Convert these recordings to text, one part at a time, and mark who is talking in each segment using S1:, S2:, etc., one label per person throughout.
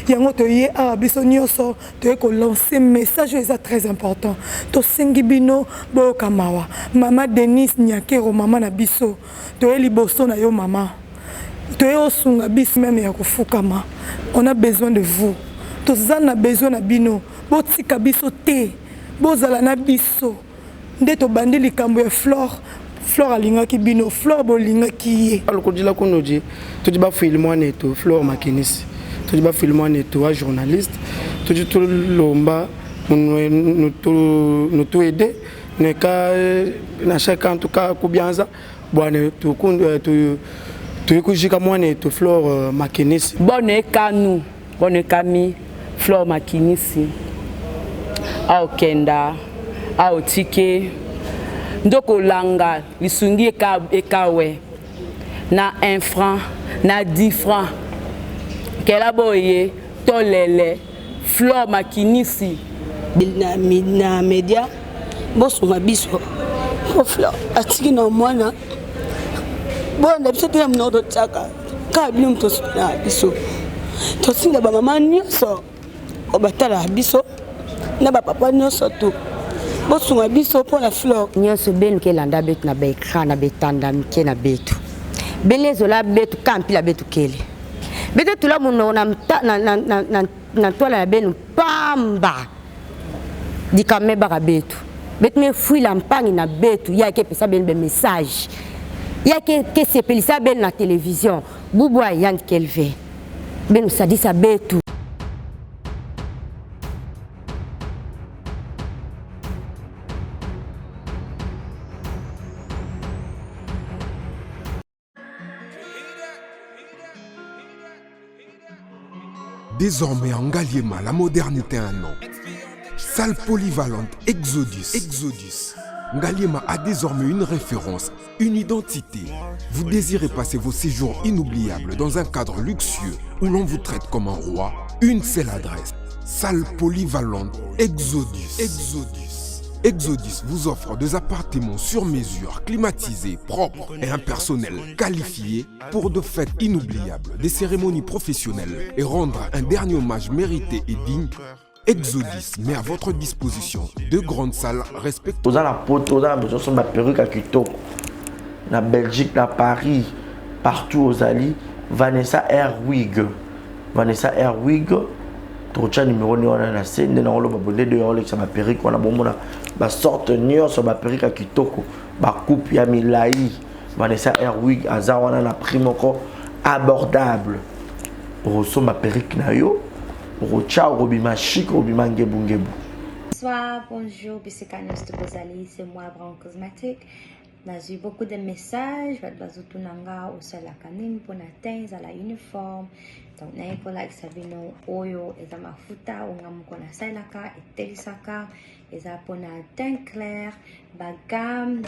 S1: yango toye a biso nyonso toye ko lancer message eza très important to sengi bino bo kamawa mama Denise Nyakero mama na biso toye liboso na yo mama toye osunga biso même ya kufukama on a besoin de vous tozana besoin na bino botika biso te bozala na biso nde to bandi likambo ya Flore alingaki bino Flore bolingaki ye
S2: alokudila kunoji tudi ba film wana eto Flore Makinisi tudi ba film wana eto wa journaliste tudi to lomba nous to aider ne ka na chacun en tout cas kubianza bwana tu kujika mwana eto Flore Makinisi
S3: bonne kanu bonne kami Flore Makinisi au kenda au tike ndoko langa lisungi ekawe na 1 franc na 10 francs kela boye tolele Flore Makinisi
S4: na media bosunga biso Flore atiki na mwana bona biso te mnodo tsaka ka bino mto na biso to singa ba mama nyonso obatala biso na ba papa nyonso to bosunga biso pour la Flore
S5: nyonso benu ke landa betu na ba ekran na betanda mike na betu belezo la betu kampi la betu kele betu tula muno na tola la benu pamba dikame baka betu betu me fui la mpangi na betu ya ke pesa benu be message ya ke sepelisa benu na télévision bubwa yan kelve benu sadisa betu.
S6: Désormais en Ngaliema, la modernité a un nom. Salle polyvalente Exodus. Ngaliema a désormais une référence, une identité. Vous désirez passer vos séjours inoubliables dans un cadre luxueux où l'on vous traite comme un roi? Une seule adresse. Salle polyvalente Exodus. Exodus vous offre des appartements sur mesure, climatisés, propres et un personnel qualifié pour de fêtes inoubliables, des cérémonies professionnelles et rendre un dernier hommage mérité et digne. Exodus met à votre disposition deux grandes salles respectueuses.
S7: Dans la poto, dans la perruque à Kitoko, na Belgique, na Paris, partout aux alliés, Vanessa Airwig. Trocha numéro ni wana na scène na olo babonde de olo ça ma perruque wana bomona ba sorte nion sur ma perruque à Kitoko ba coupe ya milai Vanessa Airwig aza wana na prix moko abordable roso ma perruque na yo rocha robima chic robima ngebu.
S8: Bonsoir, bonjour, Bissekanos de Bozali, c'est moi Brown Cosmétique. J'ai eu beaucoup de messages, Bazutunanga au Salakanim pour atteindre à la uniforme. Donc, il faut like Sabino, Oyo, et Zamafuta, Ongamukona Salaka, et Telisaka, et Zapona teint clair, bagam,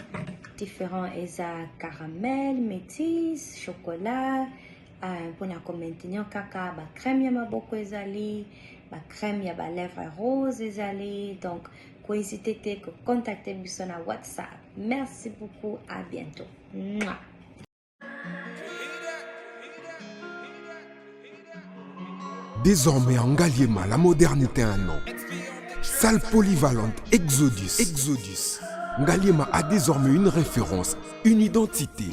S8: différents, et caramel, métis, chocolat, pour maintenir caca, crème yama beaucoup ezali, crème yaba lèvres rose ezali. Donc, n'hésitez pas à contacter sur WhatsApp. Merci beaucoup, à bientôt. Mouah.
S6: Désormais en Ngaliema, la modernité a un nom. Salle polyvalente Exodus. Ngaliema a désormais une référence, une identité.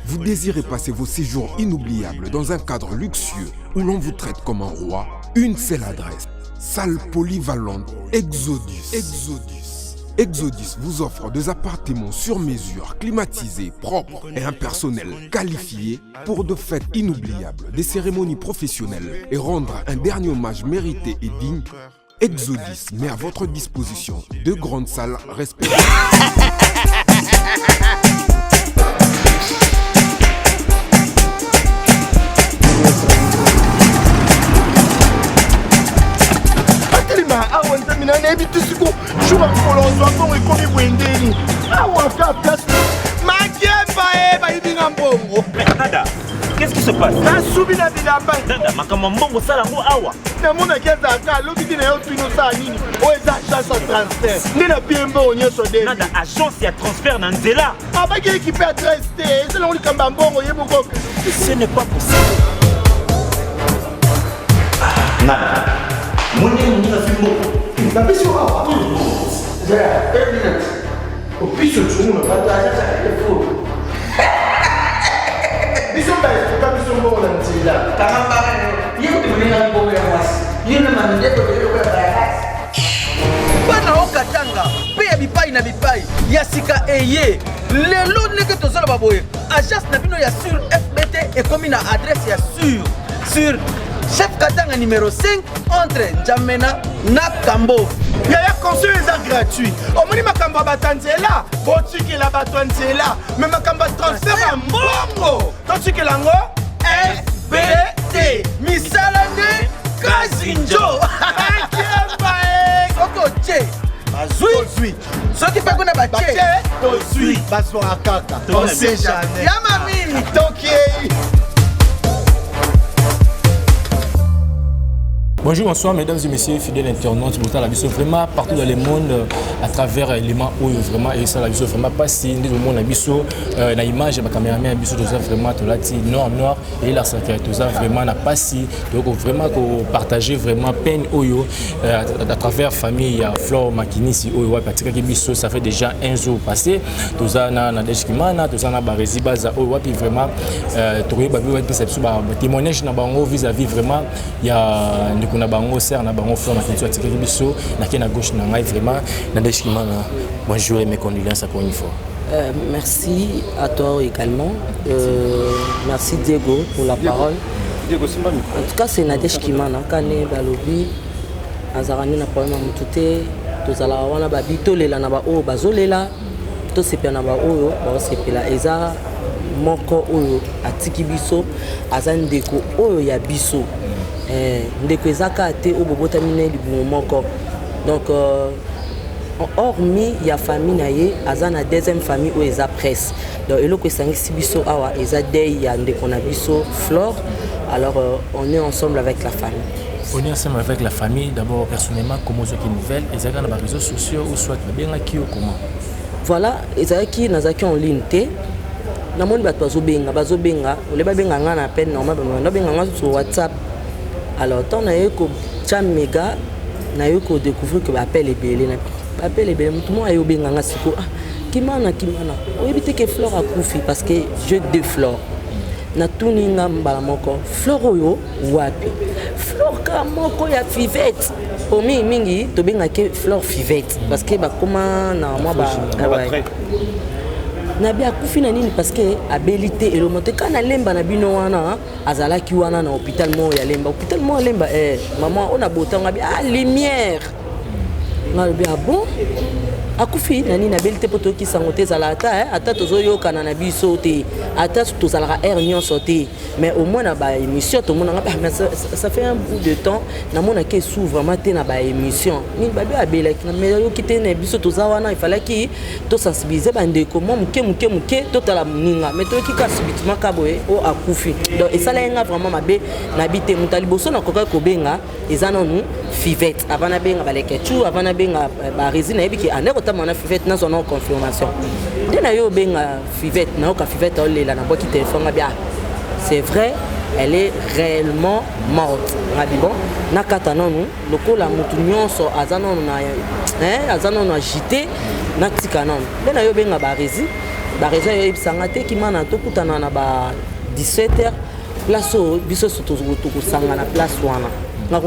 S6: Vous désirez passer vos séjours inoubliables dans un cadre luxueux où l'on vous traite comme un roi? Une seule adresse. Salle polyvalente Exodus. Exodus vous offre des appartements sur mesure, climatisés, propres et un personnel qualifié pour de fêtes inoubliables, des cérémonies professionnelles et rendre un dernier hommage mérité et digne. Exodus met à votre disposition deux grandes salles respectives.
S9: Nada, qu'est-ce qui se passe? Nada, agence et transfert Nanzela. Ce n'est pas possible. Nada. Moi, je suis un film.
S7: La mission a. Au plus, tu ne vas pas te faux. Mission pas mission bon là. Il y a un bon il y a
S10: bana okatanga pe ya bipai na bipai ya sika eye lelo ndenge tozala baboye agence na bino ya sur FBT ekomi na adresse ya sur chef katanga numéro 5 entre Njamena na Kambo.
S2: Yaya conseil est gratuit. Omoni makamba batanzela, botiki la batanzela, mais makamba transfert en bongo. Totiki lango FBT.
S10: Misalane Kazinjo. Soko che. Bazui. Soki pa kuna bache.
S2: Tozui. Baso akaka. On sait jamais.
S10: Yamami.
S2: Tokiei.
S11: Bonjour, bonsoir mesdames et messieurs, fidèles internautes, bonsoir la vision vraiment partout dans le monde à travers l'élément où vraiment et ça la vision vraiment pas si nous monde la vision la image ma caméraman vision tout ça vraiment tout là noir et là ça tout ça vraiment n'a pas si donc vraiment qu'on partager vraiment peine oyo à travers famille Flore Makinisi oyo parce que vision ça fait déjà un jour passé tout ça na deshkimana tout ça na barezi baza oyo puis vraiment trouver ba perception ba témoignage na bango vis-à-vis vraiment il y a na bango ser na bango Flore Makinisi atikaki biso na kena gauche na ngai vraiment na deshkimana bonjour et mes condoléances encore une fois.
S12: Merci à toi également. Merci Diego pour la parole.
S11: Diego,
S12: en tout cas, c'est Nadège Kimana. Kane balobi azarani na problème mutute tozala wana babito lela na ba o bazolela to sepia na ba oyo ba sepela eza moko oyo atiki biso azandeko oyo ya biso ndeko ezaka te o bobota mine libumo moko donc hormis ya famille na ye aza na deuxième famille oyo eza presse donc eloko esangisi biso awa eza dei ya ndeko na biso Flore alors on est ensemble avec la famille.
S11: On est ensemble avec la famille d'abord personnellement comment ce qui nouvelle et dans les réseaux sociaux ou soit bien là qui ou comment
S12: voilà ezaki nazaki en ligne te na moni bato bazobenga ole babenga nga na peine normal babenga nga sur WhatsApp alors tant na yeko cha méga na yeko découvrir que appel ebele na appel ebele tout le monde ayo benga nga siko kimana oyebite ke Flore akufi parce que je de Flore na tuninga mbala moko Flore oyo wapi Flore ka moko ya Fivette omi mingi to benga ke Flore Fivette parce que ba koma na moi ba na bia kufi na nini parce que abilité et le monte kana lemba na bino wana azalaki wana na hôpital mo ya lemba maman on a botanga bia lumière na bia bon akufi nani na abilité poto ki sangote zalata ata tozoyoka na biso te ata tozalaka air nyonso te mais au moins na ba émission to mona mais ça fait un bout de temps na mona ke sou vraiment te na ba émission ni ba bia belaki na mais yo kité na biso tozawana il fallait ki to sensibiliser ba ndeko mo muke to tala muninga mais to ki ka subitement ka boye o akufi donc et ça là vraiment mabe na bité mutali boso na koka ko benga ezana nu Fivette avant na benga baleke tu avant na benga ba résine ebiki aneko tamana Fivette na son confirmation dena yo benga Fivette na ka Fivette olela na boki téléphone bien c'est vrai elle est réellement morte bon na katana nu lokola mutu nyonso azana na azana na agité na tika non dena yo benga ba résine yo ibsanga te kimana to kutana na ba 17h place biso surtout ko sanga na place wana. On a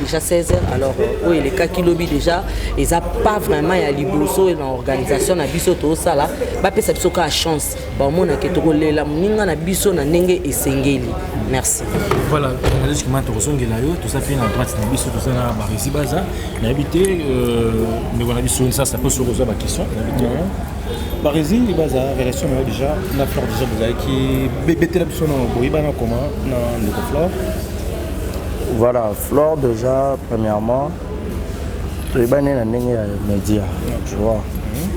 S12: déjà 16h, alors oui, les cas qui lobby déjà, ils n'ont pas vraiment à l'Iboso et l'organisation à Bisoto, ça là, bah peut ça a chance. Bah mon a ketoro la muninga na biso na nenge et sengeli. Merci.
S11: Voilà, on a dit que maintenant tout ça fait en droite na biso tout ça na barisi baza, na habité mais on a dit ça peut se poser ma question, habité.
S13: Barisi baza relation déjà na Flore déjà vous avez qui bébé la biso na boibana comment na le Flore.
S7: Voilà, Flore déjà, premièrement, tu es bien dans les médias, tu vois.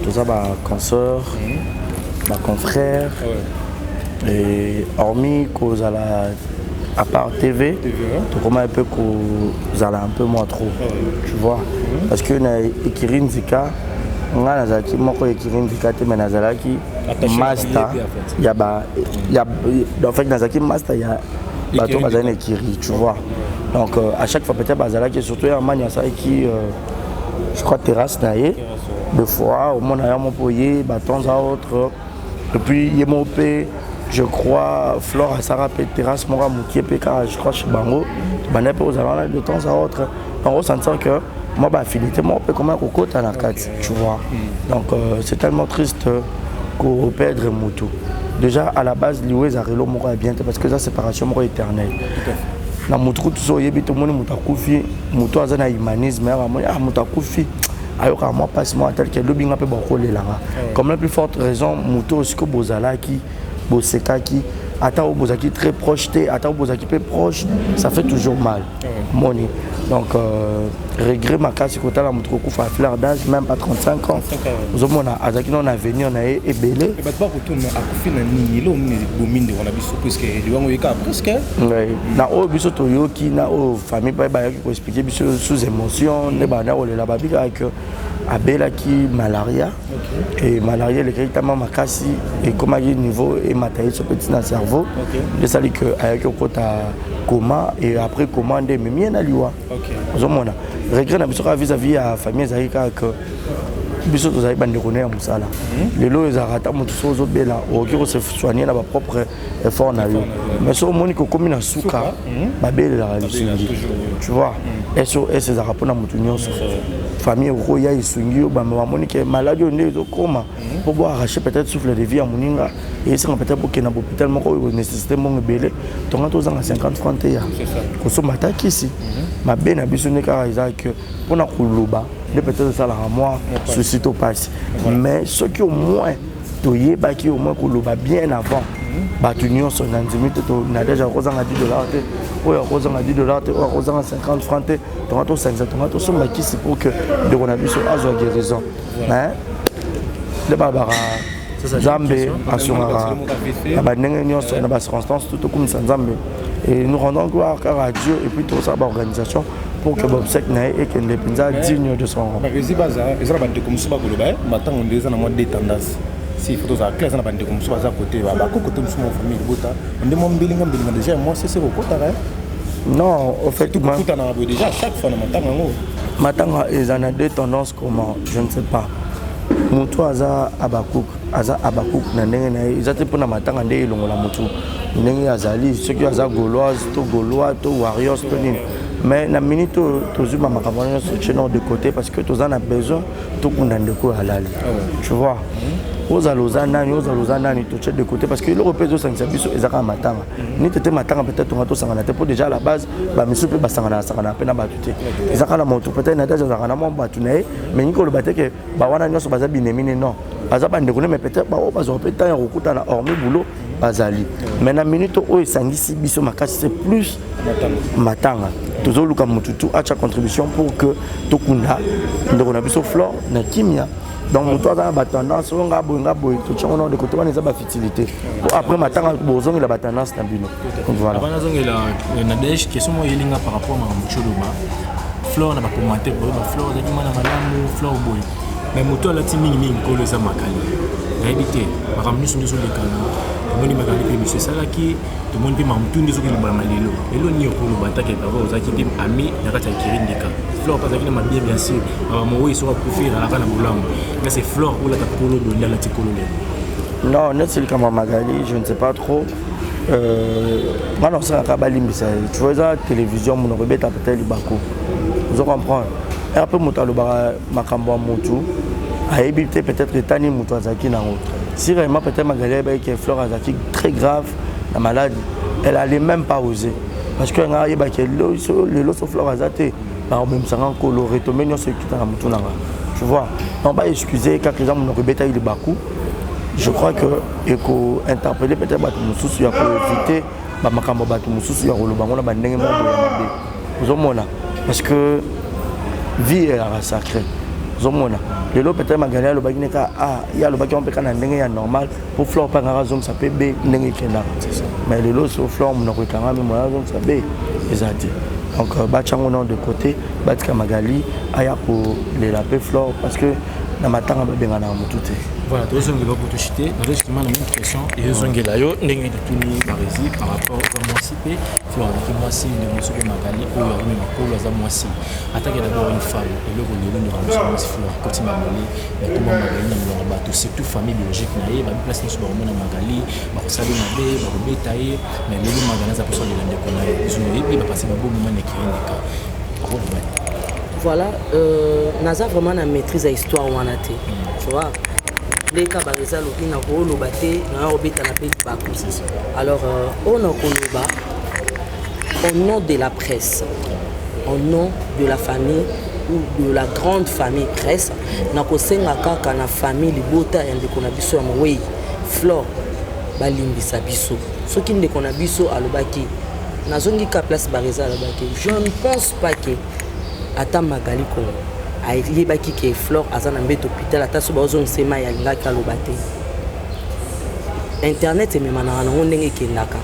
S7: Tout ça, ma consoeur, ma confrère, et hormis qu'on a à part TV, tu commences un peu qu'on a un peu moins trop, tu vois. Parce que Ekirin Zika, on a Ekirin Zika, mais Nazalaki, Master, il y a en fait Nazaki Master, il y a bateau bazana Kiri, tu vois. Donc à chaque fois peut-être bazala qui surtout en Mania ça qui je crois terrasse naïe deux fois au monde à mon poyer bâtons à autre et puis Yemopé je crois Flore à Sarapé terrasse Mora Moukiepe car je crois chez Bango bané pour aux allant de temps à autre en ressentant que moi bah affinité moi peut comment au côté à la carte tu vois. Donc c'est tellement triste qu'on perdre Moutou. Déjà à la base Louis Arelo Mora bien parce que la séparation Mora éternelle. Na mutu so yebi to moni mutakufi mutu azana humanisme ya mo ya mutakufi ayoka moi passe moi tel que lobinga pe bokole langa comme la plus forte raison mutu aussi ko bozalaki bosekaki ata obozaki très proche te ata obozaki peu proche ça fait toujours mal moni donc regret ma casse côté la mutu ko fa fleur d'âge même pas 35 ans nous avons azaki non avenir na e belé
S13: et ba ko tourner akufi na ni lo bominde on a biso parce que liwango yeka presque
S7: na o biso to yoki na o famille ba ba ko expliquer biso sous émotion ne ba na o la babika que abela qui malaria et malaria le directement makasi et comme à niveau et matériel ce petit dans cerveau de ça que avec au kota coma et après commande mais mien na liwa ozomona regret na biso vis-à-vis à famille zaika que biso tozali bande connaître musala lelo ezarata mutu sozo bela oki ko se soigner na ba propre effort na yo mais so moni ko komi na suka ba bela la lisungi tu vois SOS ezarapa na mutu nyonso famille ro ya isungi ba moni que maladie on zo koma pour boire arracher peut-être souffle de vie à moninga et c'est peut-être pour que na hôpital moko nécessité mon belé tonga to zanga 50 francs ya ko so mataki ici ma bena biso ne ka que pour na kuluba de peut-être ça la moi ceci to passe mais ce qui au moins to yeba qui au moins kuluba bien avant ba union son nzimi to na déjà kozanga $10 te oya kozanga $10 te oya kozanga 50 francs te tonga to 500 tonga to so makisi pour que de on a biso azo guérison hein le barbara Zambé assurera la nyonso na ba circonstance tout comme Nzambe et nous rendons gloire à Dieu et puis tout ça ba organisation pour que l'obsèque n'ait et que les pinza digne de son rang.
S13: Mais baza ezra bande comme ça ba koloba matango ndeza na mode tendance si photo za classe na bande comme ça ba côté ba ko côté musu mon famille bota ndemo mbilinga déjà moi c'est ko kota
S7: non au fait tout
S13: tout na ba déjà chaque fois na
S7: matango ezana deux tendances comment je ne sais pas mutu aza abakuk na ndenge na ye ezate mpona matanga nde elongola mutu ndenge azali soki aza gauloise to gaulois to warriors to nini mais na minute tozwi bamakambo nyonso tino de côté parce que toza na besoin tokunda ndeko halali tu vois ozala oza nani totie de côté parce que eloko mpe ezosangisa biso ezaka matanga ni tete matanga peut-être tonga tosangana te mpo déjà à la base bamisu mpe basangana mpe na bato te ezaka na moto peut-être na deja ezalaka na mwa bato na ye mais ngi koloba te ke bawana nyonso baza binemine non baza bandeko ne mais peut-être bao bazwa mpe ntango ya kokutana hormis boulot bazali mais na minute oyo esangisi biso makasi c'est plus matanga tozoluka motu tu acha contribution pour que tokunda ndeko na biso Flore na kimia donc moto aza na tendance oyo nga boye totiango na de côté wana eza bafutilité après matanga bozongela batendance na bino voilà
S11: avant nazongela na dej question mo yelinga par rapport à mocholoba Flore na bacommentaire ba Flore ezaki mwana malamu Flore boye mais moto alati mingi kolo eza makali nayebi te makambo nyonso nde ezolekana tomoni makali mpe biso esalaki tomoni mpe mamutu nde ezoki libala malelo lelo nini okoloba atake papa ozalaki mpe ami na kati ya kiri ndeka Flore azalaki na mabie bien sûr makambo oyo esoka kofi ezalaka na bolamu mais c'est Flore olata kolo donde alati kolo lelo
S7: non neti likambo magali je ne sais pas trop ngana osalaka balimbisa tu vois eza télévision monoko ebeta peut-être libako ozo comprendre et après moto alobaka makambo ya motu ayebi te peut-être etani moto azalaki nango si réellement peut-être magali ayebaki que Flore azalaki très grave la maladie elle allait même pas oser parce que nga ayebaki lelo so Flore aza te baomemisanga nkolo retombe nyonso ekitaka motu nanga tu vois on va excuser kaka eza monoko ebetaki libaku je crois que eko interpeller peut-être bato mosusu ya koevite bamakambo bato mosusu ya koloba ngo na bandenge moko ya mabe ozomona parce que vie est sacrée ozomona lelo peut-être magali alobaki neka ye alobaki ompeka na ndenge ya normal po Flore mpe angaka azongisa mpe be ndenge ekendaka mais lelo so Flore monoko ekangami moya azongisa be eza te donc batiango na de côté batika magali aya kolela mpe Flore parce que na matanga babengana mutu te.
S11: Voilà, tozongela pour te chiter, dans justement la même question et tozongela yo ndenge tuni barezi par rapport à moi cité, tu vois que moi si de monsieur Magali ou ya même ko la moi si. Attaquer d'abord une femme et le rôle de nous c'est fleur quand il m'a donné mais comment Magali na bato surtout famille biologique na ye ba place ni sur na Magali, ba ko sabi na be, ba ko betaye, mais le Magali za personne de ndeko na ye. Ils ont dit ba passer ba bon moment na kirindika.
S12: Voilà, naza vraiment na maîtrise à histoire wana te. Tu vois, les cas bareza lobi na ko lobate na obeta na pe ba comme ça. Alors on a koloba au nom de la presse, au nom de la famille ou de la grande famille presse, na ko senga kaka na famille libota ya ndeko na biso ya mwei Flore balimbisa biso. Soki ndeko na biso alobaki nazongi ka place bareza alobaki. Je ne pense pas que ata Magali Kongo ayebaki ke Flore aza na mbeto hôpital ata so bazongisema ya lingaki aloba te. Internet ememanaka nango ndenge ekendaka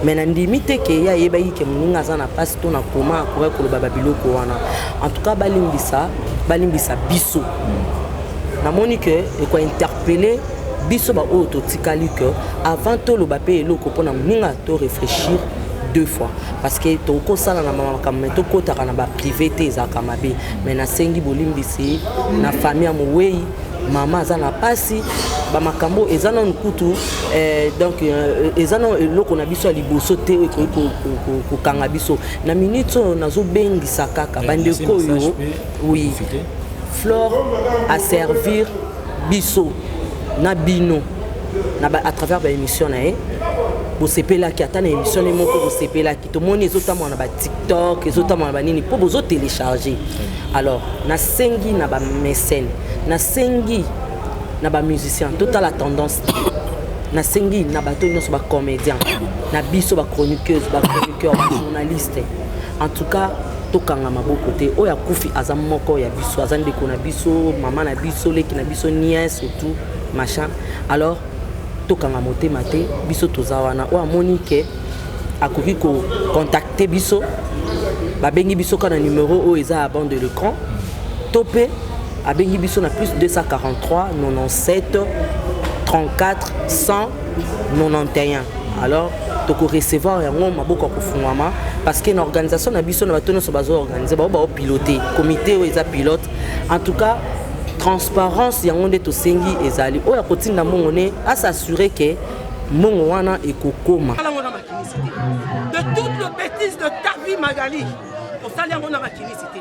S12: me na ndimi te ke ye ayebaki ke moninga aza na mpasi to na koma akoki koloba babiloko wana. En tout cas balimbisa biso namoni ke ekointerpele biso baoyo totikali ke avant toloba mpe eloko mpona moninga to réfléchir deux fois parce que toko sala na mama comme to kotaka na ba privé te ezaka mabe mais na sengi bolimbisi na famille amwei mama za na pasi ba makambo ezana nkutu donc ezana eloko na biso liboso te ko kanga biso na minute nazo bengisa kaka bandeko yo oui Flore à servir biso na bino na à travers ba émission na bo sepela ki ata na émission ne moko bo sepela ki to moni ezotama na ba TikTok ezotama na ba nini po bozo télécharger. Alors na sengi na ba mécène na sengi na ba musicien total la tendance na sengi na ba to nyonso ba comédien na biso ba chroniqueur ba journaliste. En tout cas tokanga maboko te oya kufi aza moko ya biso aza ndeko na biso mama na biso leki na biso nièce et tout machin. Alors tokanga motema te biso toza wana o amoni ke akoki ko contacter biso babengi biso kana numéro o eza à bas de l'écran topé abengi biso na plus 243 97 34 191. Alors toko recevoir yango maboko ko fungama parce que na organisation na biso na batono so bazo organiser ba piloter comité o eza pilote. En tout cas transparence yango nde tosengi ezali oya kotinda mongo ne à s'assurer que mongo wana ekokoma
S14: de toutes les bêtises de ta vie Magali au sali yango na makinisité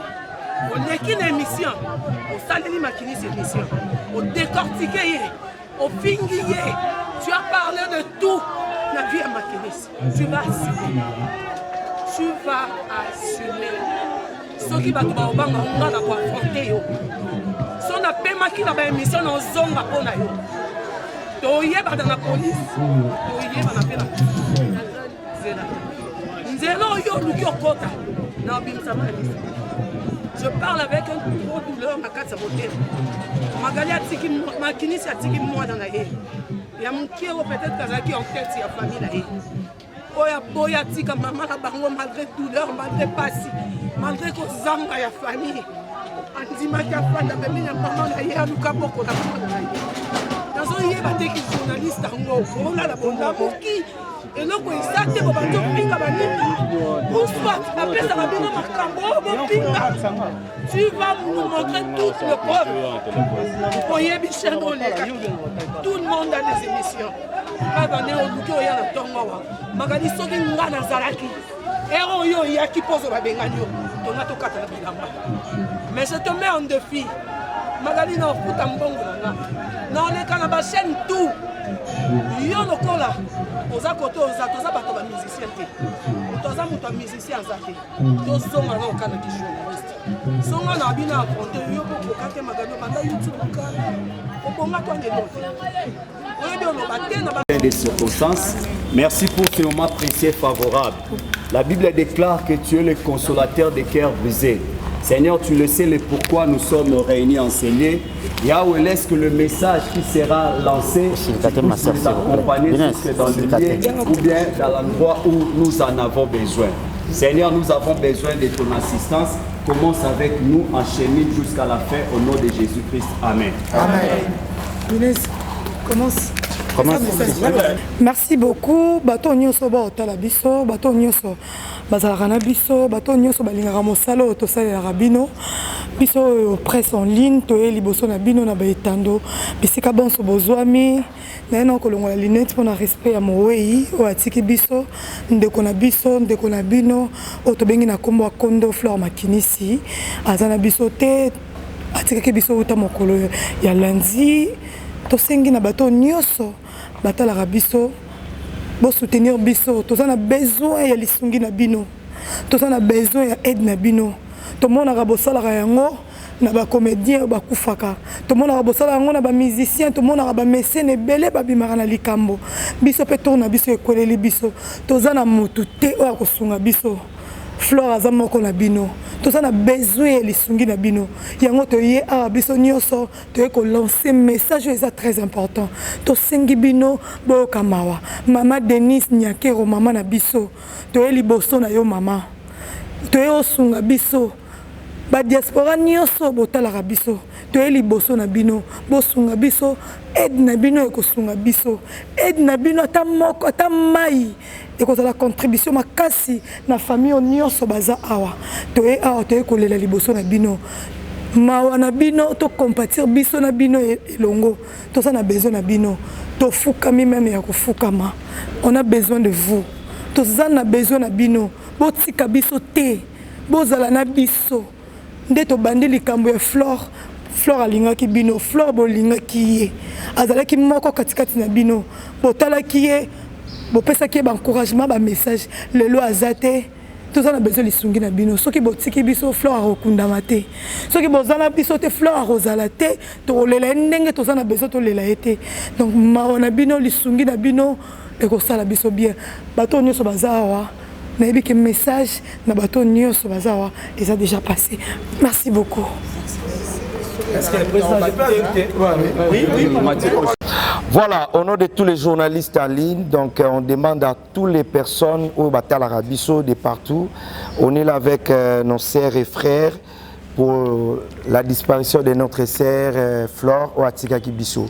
S14: on équipe émission au sali makinisité émission au décortiquer ye au fingi ye tu as parlé de tout la vie à makinisité tu vas assumer ce qui va te banga on va affronter yo son appel qui na émission na zonga pona yo to yeba dans la police to yeba na pena nzelo yo luki okota na bimsa malisi. Je parle avec un gros douleur na kati motel Magali atiki makinisi atiki moi dans la haie ya mkiero peut-être kazaki en tête ya famille la haie oya boya tika maman la bango malgré douleur malgré passi malgré ko zanga ya famille andima ka fanda bemi na maman na ye aluka boko na maman na ye nazo ye bateki journaliste ngo ona la bonda moki eloko exacte bo bato pinga banini bonsoir après ça va bien makambo bo pinga tu vas nous montrer toutes les preuves oye bichendo leka tout le monde a des émissions va venir au luki oya na tongo Magali soki ngana zalaki ero yo yaki pozo babengani yo tonga tokata na bilamba. Mais je te mets en défi Magali na okuta mbongo nanga na oleka na ba chaîne tout yo lokola oza koto oza toza bato ba musicien te toza muto musicien zate to songa na okana ki journaliste songa na bina affronter yo ko kokate Magali banda YouTube kala obonga to ndelo
S15: des circonstances. Merci pour ce moment précieux favorable. La Bible déclare que tu es le consolateur des cœurs brisés. Seigneur, tu le sais le pourquoi nous sommes réunis enseignés. Yahweh, laisse que le message qui sera lancé puisse nous accompagner dans le lieu ou bien dans l'endroit où nous en avons besoin. Seigneur, nous avons besoin de ton assistance. Commence avec nous, enchaîne jusqu'à la fin au nom de Jésus-Christ. Amen.
S1: Amen. Commence. Merci beaucoup. Bato nyonso ba otala biso, bato nyonso bazalaka na biso, bato nyonso balingaka mosala to salela bino. Biso presse en ligne to liboso na bino na baetando. Bisika bonso bozwami. Na ena kolongola lunette pour na respect ya moweyi o atiki biso, ndeko na biso, ndeko na bino, o to bengi na kombo Kondo Fleur Makinisi. Azana biso te atikaki biso uta mokolo ya lundi. To sengi na bato nyonso batalaka biso bo soutenir biso, toza na besoin ya lisungi na bino, toza na besoin ya aide na bino. Tomonaka bosalaka yango na ba comédien bakufaka, tomonaka bosala yango na ba musicien, tomonaka ba mécène ebele babimaka na likambo. Biso pe tourna biso ekoleli biso, toza na mutu te oyo akosunga biso. Fleur aza moko na bino, toza na besoin ya lisungi na bino. Yango toye awa biso nyonso toye ko lancer message eza très important. Tosengi bino boyoka mawa. Mama Denise Nyakero mama na biso, toye liboso na yo mama, toye osunga biso. Ba diaspora nyonso botalaka biso, toye liboso na bino bosunga biso. Aide na bino ekosunga biso, aide na bino ata moko ata mai ekozala contribution makasi na famille nyonso baza awa. Toye awa toye kolela liboso na bino, mawa na bino to compatir biso na bino elongo. Toza na besoin na bino, tofukami même ya kofukama. On a besoin de vous, toza na besoin na bino, botika biso te, bozala na biso. Nde to bandi likambo ya Fleur alingaki bino, Fleur bolingaki ye. Azalaki moko katikati na bino, botalaki ye, bopesaki ye ba encouragement ba message. Lelo azate, toza na besoin lisungi na bino. Soki botiki biso Fleur akokundama te. Soki bozana biso te Fleur akozala te, to lela ndenge toza na besoin to lela ete. Donc mawa na bino lisungi na bino ekosala biso bien. Bato nyonso bazawa. Nayebi ke message na bato nyonso bazawa eza déjà passé. Merci beaucoup.
S10: Est-ce que le président
S7: Voilà, au nom de tous les journalistes en ligne, donc on demande à toutes les personnes au Batal Arabiso de partout. On est là avec nos sœurs et frères pour la disparition de notre sœur Flore au Atika Kibiso.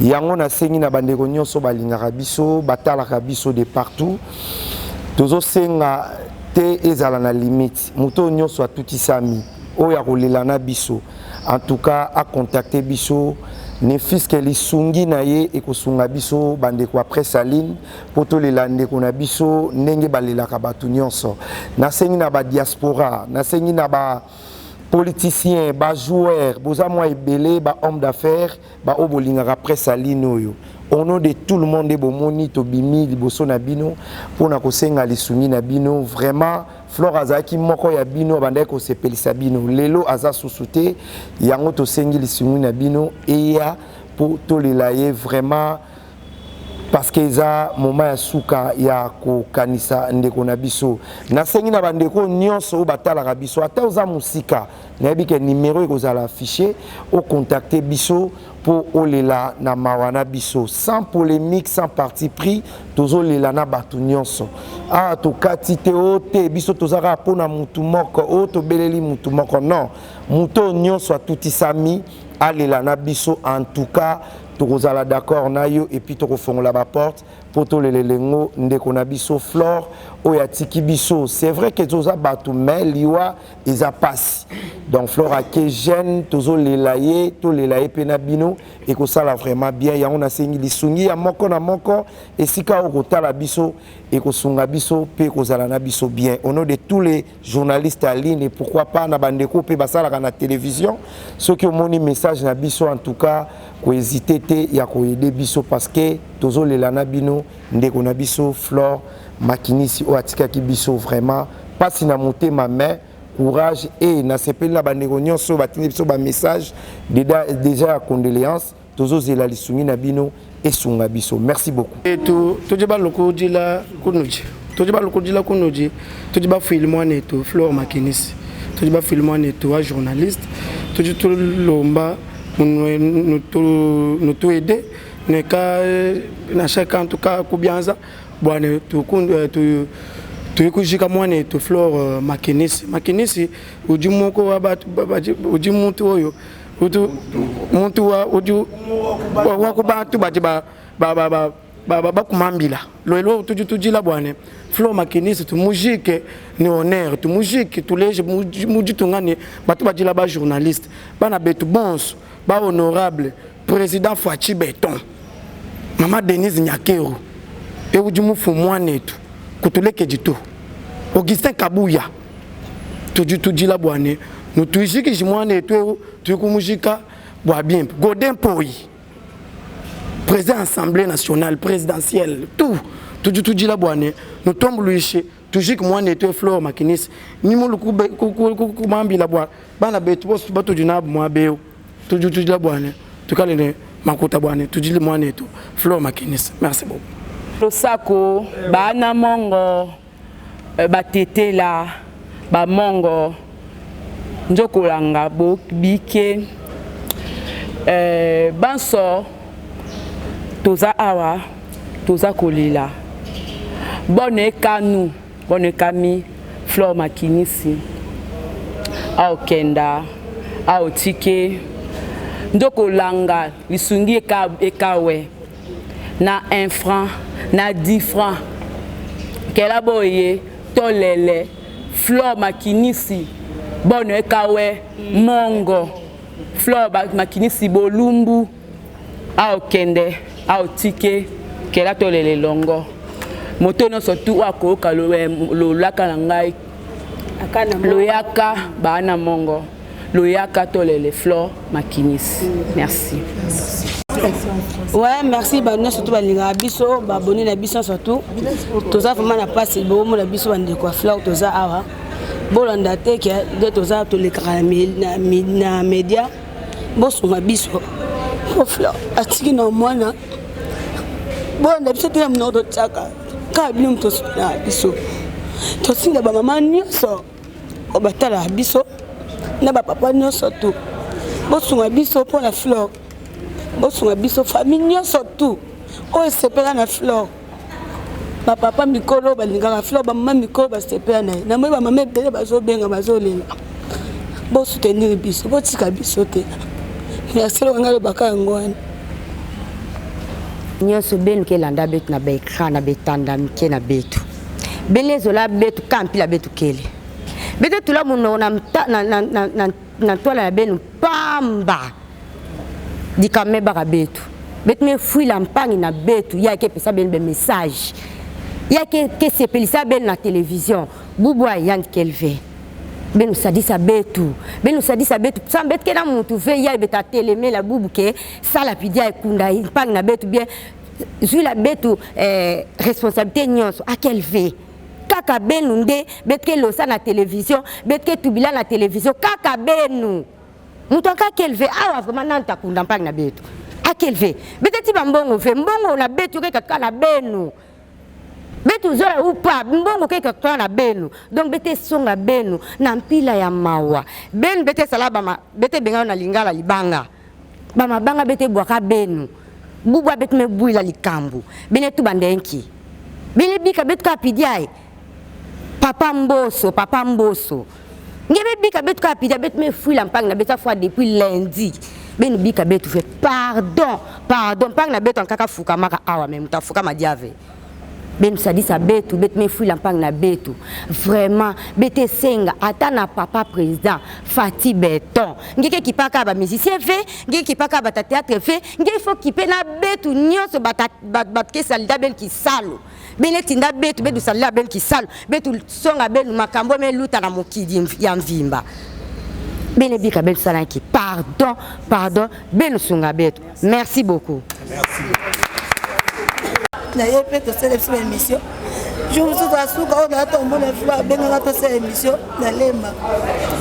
S7: Yango na sengi na bandeko nyonso balinga Arabiso, Batal Arabiso de partout. Tozo senga te ezala na limite. Muto nyonso atutisami oya kolela na biso. En tout cas, à contacter biso ne fils que les sungi na ye et ko sunga biso bande ko après saline poto le lande ko na biso ndenge balela ka batu nyonso na sengi na ba diaspora na sengi na ba politiciens ba joueurs boza moi ebele ba homme d'affaires ba obolinga après saline oyo au nom de tout le monde de bomoni to bimi liboso na bino pona ko senga lisungi na bino vraiment Flore azaki moko ya bino bandai ko sepelisa bino lelo aza susute yango to sengi lisungi na bino eya po to lelaye vraiment parce que za moment ya suka ya ko kanisa ndeko na biso na sengi na bandeko nyonso batala biso ata oza musika na bike numéro ekozala affiché au contacter biso pour olela na mawana biso sans polémique sans parti pris tozo lela na batu nyonso ah to katite ote biso tozaka pona mutu moko o to beleli mutu moko non muto nyonso atutisami alela na biso en tout cas tokozala d'accord na yo et puis tokofongola ba porte pour to lelengo ndeko na biso Flore oya tiki biso c'est vrai que toza batu mais liwa eza passe donc Flore a que jeune tozo lelaye to lelaye pena bino et ko sala vraiment bien ya on a sengi lisungi ya moko na moko et sika okotala biso et ko sunga biso pe ko zala na biso bien au nom de tous les journalistes en ligne et pourquoi pas na bandeko pe basala na télévision ceux qui ont moni message na biso en tout cas ko hésiter te ya ko aider biso parce que tozo lela bino ndeko na biso Flore Makinisi o atika ki biso vraiment pas si na monter ma main courage et na sepeli na bandeko nyonso batini biso ba message déjà condoléances tozo zela lisungi na bino et sunga biso merci beaucoup
S2: et to jiba loko dila kunuji to jiba loko dila kunuji to jiba filmone to Flore Makinisi to jiba filmone to a journaliste to jitu lomba nous tout aider ne ka na chacun en tout cas kubianza bwana toyekujika mwana etu Flore makinisi uji moko uji muntu oyo muntu wako bantu baje bakumambila lelo tujila bwana Flore makinisi tumujike ni honneur tumujike tuleje mujitungane batu bajila ba journaliste bana betu bons ba honorable président Fachi Beton mama Denise Nyakero e uji mufu mwana etu kutuleke jito Augustin Kabuya tujila bwana nous tujiki jimwana etu tukumujika bwa bien Godin Poi président assemblée nationale présidentielle tout tujila bwana nous tombe luiche tujiki mwana etu Flore makinisi ni muluku kumambila bwa bana betu bosu batu jinabu mwa beo tujila bwana tukalene makuta bwana tujili mwana etu Flore makinisi. Merci beaucoup.
S3: Tosako bana mongo batetela ba mongo njokolanga bike banso toza awa toza kolila bone kanu bone kami Flore makinisi au kenda au tike njokolanga lisungi ekawe na 1 franc na 10 francs kela boye tolele Flore makinisi bono ekawe mongo Flore makinisi bolumbu au kende au tike kela tolele longo motono surtout wakoka lolaka na ngai loyaka bana mongo loyaka tolele Flore makinisi. Merci.
S4: Ouais, merci bah nous surtout balinga biso ba abonné na biso surtout toza vraiment na passe bo mo na biso bande quoi Flore toza awa bolanda te ke de toza to le caramel na média bosu ma biso ko Flore atiki na mwana bolanda biso te na mnodo tsaka ka bium to na biso to singa ba mama nyonso o batala biso na ba papa nyonso to bosu ma biso pour la Flore bosunga biso famille surtout o sepela na Flore ba papa mikolo balingaka Flore ba mama mikolo ba sepela na moi ba mama bele bazo benga bazo lela bo soutenir biso bo tika biso te merci lo ngalo baka ngwana
S5: nyonso benu ke landa betu na ba ekran na betanda mike na betu belezo la betu kampi la betu kele betu tula muno na tola la benu pamba dikame baka betu betu me fui la mpangi na betu ya ke pesa ben message ya ke sepelisa ben na télévision bubwa yan kelve benu sadisa betu sans betu ke na mutu ve ya beta teleme la bubu ke sala pidia ekunda mpangi na betu bien zui la betu responsabilité nyonso a kelve kaka benu nde betu ke losa na télévision betu ke tubila na télévision kaka benu mutu akakelve awa vraiment nanta kunda mpang na betu akelve beteti bambongo ve mbongo na betu ke kaka na benu betu zola upa mbongo ke kaka na benu donc bete songa benu na mpila ya mawa benu bete salaba bete benga na lingala libanga bama banga bete bwaka benu bubwa betu me buila likambu bene tu bandenki bene bika betu ka pidiai papa mboso ngebe bika betu ka pida betu me fui la mpang na beta fois depuis lundi benu bika betu fait pardon mpang na betu kaka fuka maka awa même ta fuka madiave benu sadisa betu me fui la mpang na betu vraiment bete senga ata na papa président Fati Beton ngeke kipaka ba musicien fait ngeke kipaka ba théâtre fait ngeke faut kipe na betu nyonso bat ke salida bel ki salo bene tinda betu betu salila bel ki salo betu songa belu makambo me luta na mokidi ya mvimba bene bika betu sala ki pardon benu sunga betu. Merci beaucoup.
S4: Merci. Na yepe to sélection émission je vous souhaite suka on a tombé na Flore benga to sélection émission na lemba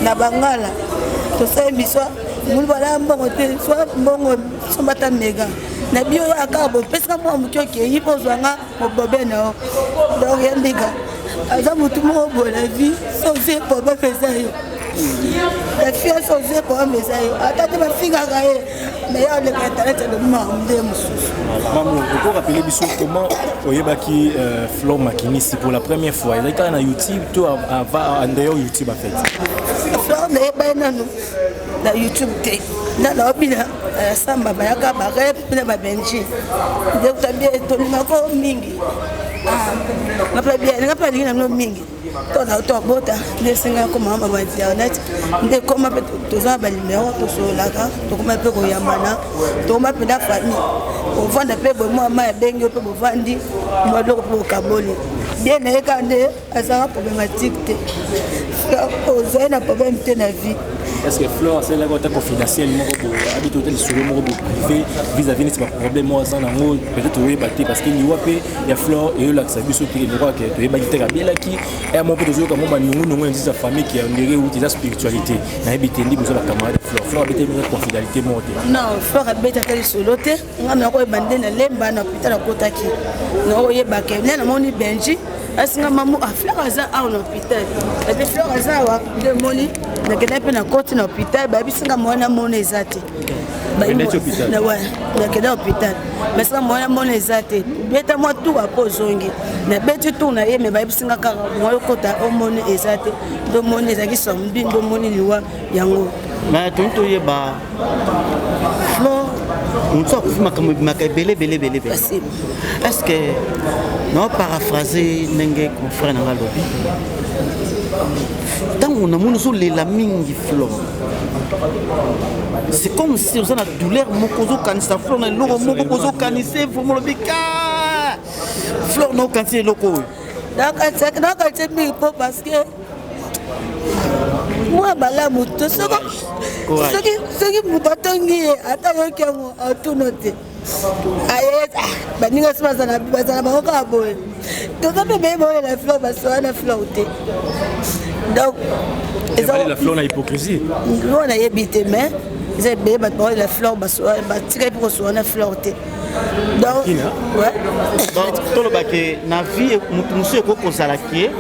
S4: na bangala to sélection émission mulu bala mbongo te soit mbongo sombata mega na bio ya kabo pesa mo muchoke yipo zwanga mobobe na donc yandika aza mutu mo bo la vie so c'est pour pas faire ça La fille a changé pour un message. Attendez, ma fille a gagné. Mais il y a le internet de m'emmener.
S11: Maman, vous pouvez rappeler comment Oyebaki Flore Makinisi pour la première fois. Il y a un YouTube, tout en dehors YouTube en fait.
S4: Flore n'est pas na YouTube. Dans la bina, samba bayaka barep, na babenji. Donc tu as bien étonné ma mingi. N'a pas bien na mingi. Tona utobota nesinga koma mama internet nde koma pe toza ba numéro to solaka to koma pe ko yamana to koma pe da famille o vanda pe bo mama ya bengi pe bo vandi mo do ko kaboli bien na ekande azanga problématique te o zena problème te na vie.
S11: Est-ce que Flore c'est là quand tu confidentiel moko habite hôtel sur le moko privé vis-à-vis de ce problème moi ça nango peut-être oui batté parce qu'il y a pe ya Flore et là ça biso qui droit que tu batté ka bien là qui et mon peut comme moi nous dit sa famille qui a une ou spiritualité na habité ndi besoin la camarade Flore habité une confidentialité moi
S4: non Flore habité ka soloté ngana ko bande na lemba na hôpital akotaki no yeba ke na moni benji asinga mamu Flore aza a en hôpital et puis Flore aza wa de moni na kena pe na koti na hôpital ba bisinga mwana mona ezate ba na wa na kena hôpital mais ça mwana mona ezate beta moi tout a pozongi na beti tout na ye me ba bisinga ka moi kota o mona ezate do mona ezaki sombi do mona liwa yango
S16: mais tonto ye ba Flore on sort ma belé est-ce que non paraphraser nenge confrère na lobby tant on a mon sur les mingi Flore c'est comme si on a douleur mokozo kanisa Flore na loko mokozo kanise vraiment le bika Flore no kanise loko
S4: donc c'est mi parce que moi bala muto soki mutatongi ata yokengo atunote ayeza baninga sibazana bango ka boye toza pe be boye la Flore basona Flore te donc
S11: la Flore na hypocrisie
S4: on a yebité mais ils be ba la Flore basona batika pour sona Flore te donc ouais
S16: donc to lo baké na vie mutu eko kozala ki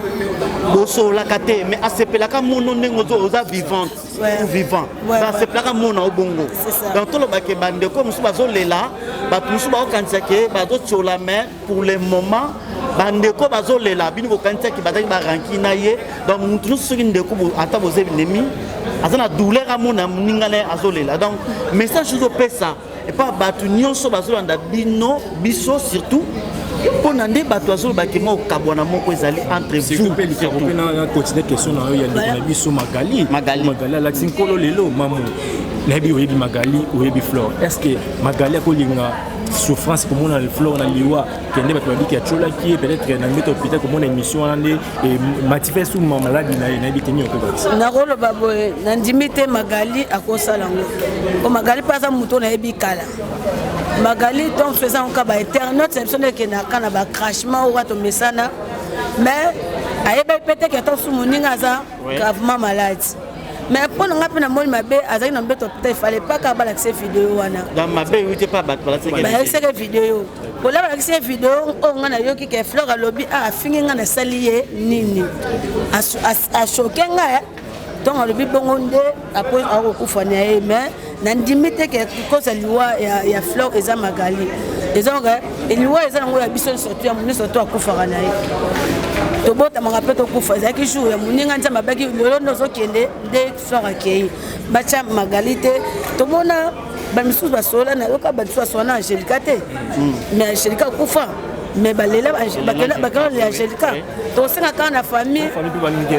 S16: boso la kate mais asepelaka mono nengo oza vivante ou vivant asepelaka mono obongo donc to lo baké bande ko musu bazolela batu musu ba kanisa ke bazo tchola mais pour le moment bande ko bazolela bini ko kanisa ki bazaki ba ranki na ye donc mutu soki ndeko ata boze ennemi azana douleur amona ningale azolela donc message zo pesa et pas batu nyonso bazolanda bino biso surtout pour nande batu azolo bakema okabwana moko ezali entre vous
S11: surtout na continuer question na yo ya biso Magali la sinkolo lelo mamu na bi oyebi Magali oyebi Flore est-ce que Magali akolinga souffrance pour mon Flore na liwa kende ba tobiki ya chola ki peut-être na meto hôpital comme mon émission ande et manifeste ou maladie na biteni okobakisa
S4: na rolo baboye na ndimite Magali akosala ngo ko Magali pasa muto na yebi kala Magali ton faisant un cas internaute c'est personne qui n'a kana ba crashement ou to mesana mais ayeba peut-être que ton sumuninga za gravement malade mais pour nous rappeler na moni mabe azaki na mbeto peut-être il fallait pas ka bala accès vidéo wana
S16: dans mabe oui pas ba
S4: accès vidéo pour la accès vidéo on ngana yoki ke Flore lobby a fingi ngana salié nini a choqué nga donc le bibongo nde après akufa na ye mais na ndimite ke kosa liwa ya Flore eza Magali ezonga liwa eza ngo ya biso surtout ya munisi surtout akufa na ye to bota manga peto kufa ezaki jour ya muninga nzamba baki lelo nozo kende nde Flore akei bacha Magali te to mona ba misusu basola na yoka ba tsoa sona Angelica te mais Angelica kufa mais balela bakala ya Angelica to senga kana famille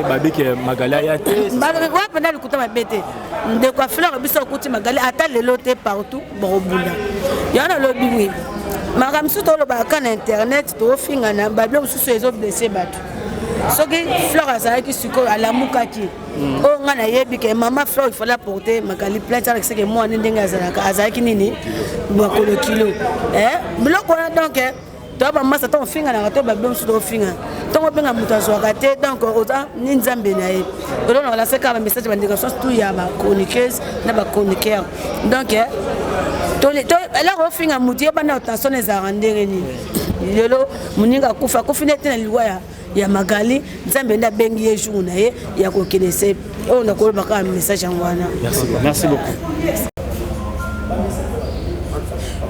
S11: babeke Magali ya te
S4: ba pena likuta mabete nde kwa Flore biso kuti Magali ata lelo te partout borobula yana lobi mara misusu to loba kana internet to finga na ba blo misusu ezo blessé bato soki Flore azalaki siko alamukaki o nga na yebi ke mama Flore il fallait porter Magali plainte avec ce que moi ndenge azalaki nini bakolo kilo biloko wana donc to ba masa to finga na to ba blo misusu to finga to benga mutu azwaka te donc oza ni nzambe na ye olo na la seka ba message ba ndika surtout ya ba chroniqueuse na ba chroniqueur donc elle a refait un moutier pendant attention les arrendés lelo muninga kufa kufine tena liwaya ya Magali nzambe nda bengi ye jour na ye ya ko kinese on a ko baka message ngwana.
S16: Merci beaucoup.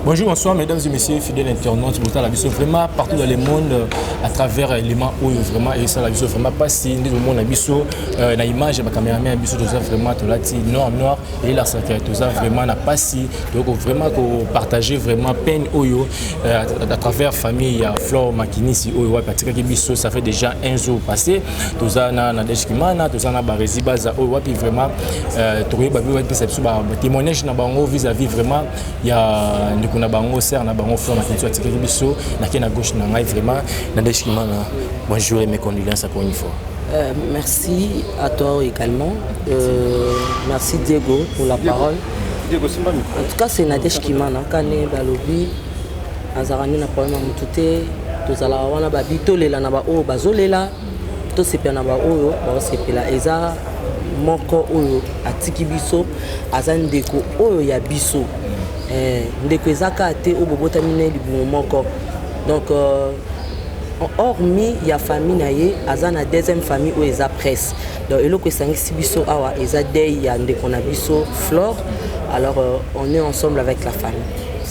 S11: Bonjour, bonsoir mesdames et messieurs, fidèles internautes, la vision vraiment partout dans le monde à travers l'élément où vraiment et ça la vision vraiment pas si nous monde a biso na image ma caméraman biso tout ça vraiment tout là noir et là ça tout ça vraiment n'a pas si donc vraiment ko partager vraiment peine oyo à travers famille ya Flore Makinisi oyo wa patika ki biso ça fait déjà un jour passé tout ça na deskimana tout ça na barezi baza oyo wa puis vraiment trouver ba bi puis ça témoignage na bango vis-à-vis vraiment ya kuna bango ser na bango Flore Makinisi atika ki biso na kena gauche na ngai vraiment na deskimana. Bonjour et mes condoléances encore une fois.
S12: Merci à toi également. Merci Diego pour la parole. En tout cas, c'est Nadège Kimana. Kane Balobi, Azarani na problème à Moutoute, Tozala wana babito lela na ba o bazolela, to sepia na ba o ba sepela eza moko oyo atiki biso azandeko oyo ya biso. Ndeko ezaka te o bobota mine libu moko. Donc hormis ya famille naie azana deuxième famille où eza presse donc eloko esangisi biso awa eza dei ya ndeko na biso Flore. Alors on est ensemble avec la famille.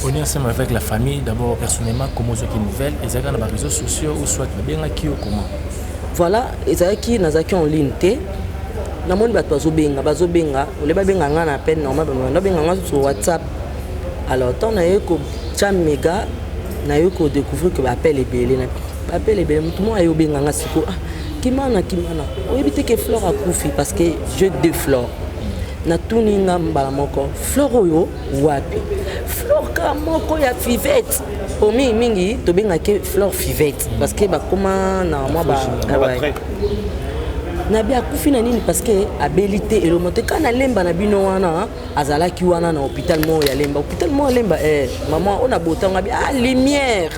S11: On est ensemble avec la famille. D'abord personnellement comment ce qui nouvelle ezaka na ba réseaux sociaux ou soit bien qui ou comment.
S12: Voilà ezaki nazaki en ligne te na moni bato bazobenga ole babenga nga na peine normal ba benga nga sur WhatsApp. Alors tant na yeko chamega na yeko découvrir que ba appel ebele na appel ebele tout le monde ayo benga nga siko kimana oyebite ke Flore akufi parce que je de Flore na tuninga mbala moko Flore oyo wapi Flore ka moko ya Fivette o mingi to benga ke Flore Fivette parce que ba koma na moi ba na bia akufi na nini parce que abilité et le monte kana lemba na bino wana azalaki wana na hôpital mo ya lemba maman on a botanga bia lumière